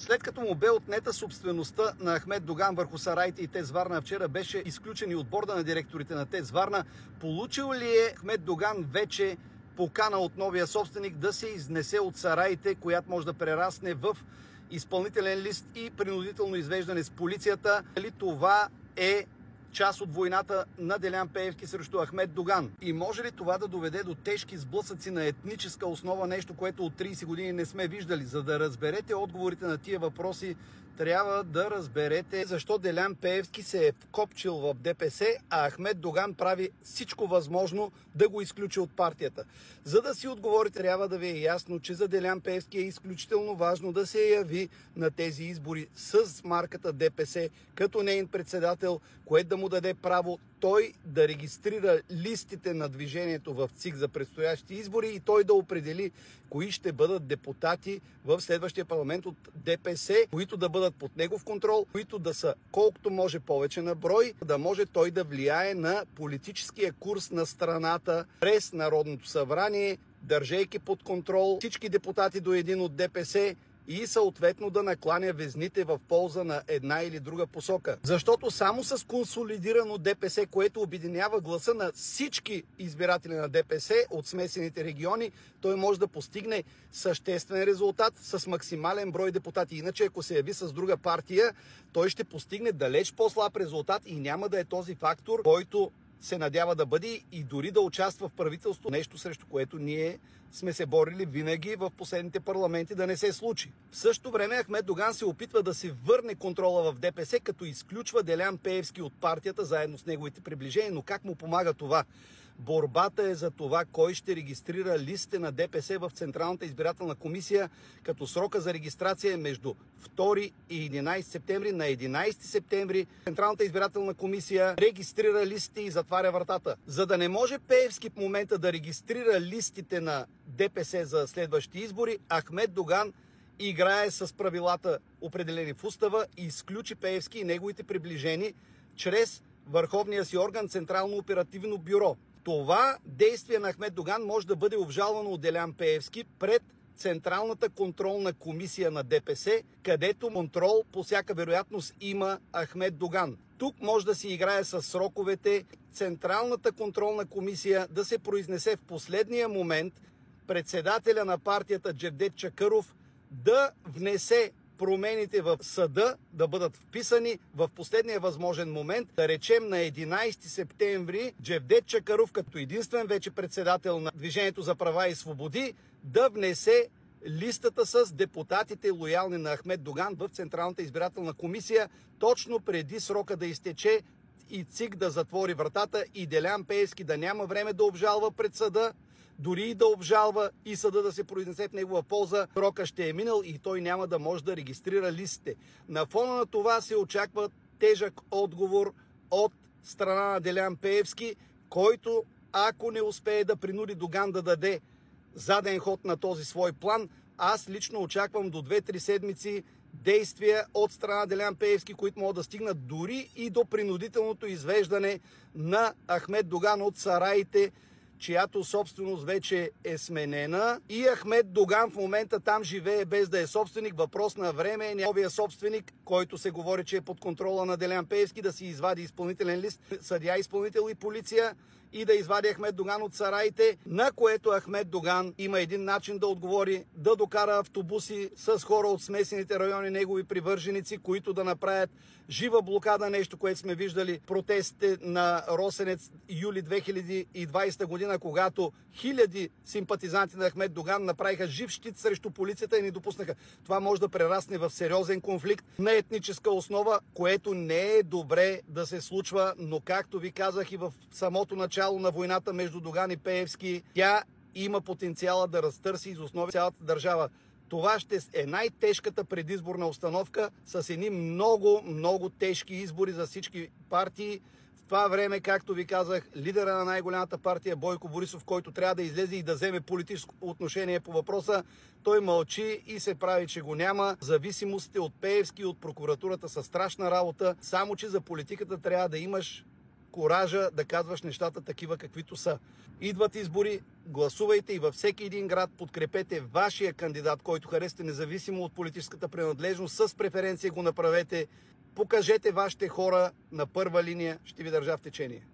След като му бе отнета собствеността на Ахмед Доган върху сараите и ТЕЦ Варна, вчера беше изключен и от борда на директорите на ТЕЦ Варна. Получил ли е Ахмед Доган вече покана от новия собственик да се изнесе от сараите, която може да прерасне в изпълнителен лист и принудително извеждане с полицията? Дали това е част от войната на Делян Пеевски срещу Ахмед Доган? И може ли това да доведе до тежки сблъсъци на етническа основа, нещо, което от 30 години не сме виждали? За да разберете отговорите на тия въпроси, трябва да разберете защо Делян Пеевски се е вкопчил в ДПС, а Ахмед Доган прави всичко възможно да го изключи от партията. За да си отговорите, трябва да ви е ясно, че за Делян Пеевски е изключително важно да се яви на тези избори с марката ДПС като неин председател, което да му даде право той да регистрира листите на движението в ЦИК за предстоящи избори и той да определи кои ще бъдат депутати в следващия парламент от ДПС, които да бъдат под негов контрол, които да са колкото може повече на брой, да може той да влияе на политическия курс на страната през Народното събрание, държейки под контрол всички депутати до един от ДПС и съответно да накланя везните в полза на една или друга посока. Защото само с консолидирано ДПС, което обединява гласа на всички избиратели на ДПС от смесените региони, той може да постигне съществен резултат с максимален брой депутати. Иначе, ако се яви с друга партия, той ще постигне далеч по-слаб резултат и няма да е този фактор, който се надява да бъде и дори да участва в правителство, нещо срещу което ние сме се борили винаги в последните парламенти да не се случи. В същото време Ахмед Доган се опитва да се върне контрола в ДПС, като изключва Делян Пеевски от партията заедно с неговите приближения, но как му помага това? Борбата е за това кой ще регистрира листите на ДПС в Централната избирателна комисия, като срока за регистрация е между 2 и 11 септември. На 11 септември Централната избирателна комисия регистрира листите и затваря вратата. За да не може Пеевски в момента да регистрира листите на ДПС за следващи избори, Ахмед Доган играе с правилата, определени в устава, и изключи Пеевски и неговите приближени чрез върховния си орган Централно оперативно бюро. Това действие на Ахмед Доган може да бъде обжалвано от Делян Пеевски пред Централната контролна комисия на ДПС, където контрол по всяка вероятност има Ахмед Доган. Тук може да си играе с сроковете, Централната контролна комисия да се произнесе в последния момент, председателя на партията Джевдет Чакъров да внесе промените в съда, да бъдат вписани в последния възможен момент, да речем на 11 септември, Джевдет Чакъров, като единствен вече председател на Движението за права и свободи, да внесе листата с депутатите лоялни на Ахмед Доган в Централната избирателна комисия, точно преди срока да изтече и ЦИК да затвори вратата и Делян Пеевски да няма време да обжалва пред съда, дори и да обжалва и съда да се произнесе в негова полза, срока ще е минал и той няма да може да регистрира листите. На фона на това се очаква тежък отговор от страна на Делян Пеевски, който, ако не успее да принуди Доган да даде заден ход на този свой план, аз лично очаквам до 2-3 седмици действия от страна на Делян Пеевски, които могат да стигнат дори и до принудителното извеждане на Ахмед Доган от сараите, чиято собственост вече е сменена. И Ахмед Доган в момента там живее без да е собственик. Въпрос на време е новия собственик, който се говори, че е под контрола на Делян Пеевски, да си извади изпълнителен лист, съдия, изпълнител и полиция и да извади Ахмед Доган от сараите, на което Ахмед Доган има един начин да отговори: да докара автобуси с хора от смесените райони, негови привърженици, които да направят жива блокада, нещо, което сме виждали протестите на Росенец юли 2020 година, когато хиляди симпатизанти на Ахмед Доган направиха жив щит срещу полицията и ни допуснаха. Това може да прерасне в сериозен конфликт на етническа основа, което не е добре да се случва, но както ви казах и в самото начало на войната между Доган и Пеевски, тя има потенциала да разтърси из основи цялата държава. Това ще е най-тежката предизборна установка с едни много тежки избори за всички партии. В това време, както ви казах, лидера на най-голямата партия Бойко Борисов, който трябва да излезе и да вземе политическо отношение по въпроса, той мълчи и се прави, че го няма. Зависимостите от Пеевски и от прокуратурата са страшна работа, само че за политиката трябва да имаш коража да казваш нещата такива каквито са. Идват избори, гласувайте и във всеки един град подкрепете вашия кандидат, който харесате, независимо от политическата принадлежност, с преференция го направете. Покажете вашите хора на първа линия, ще ви държа в течение.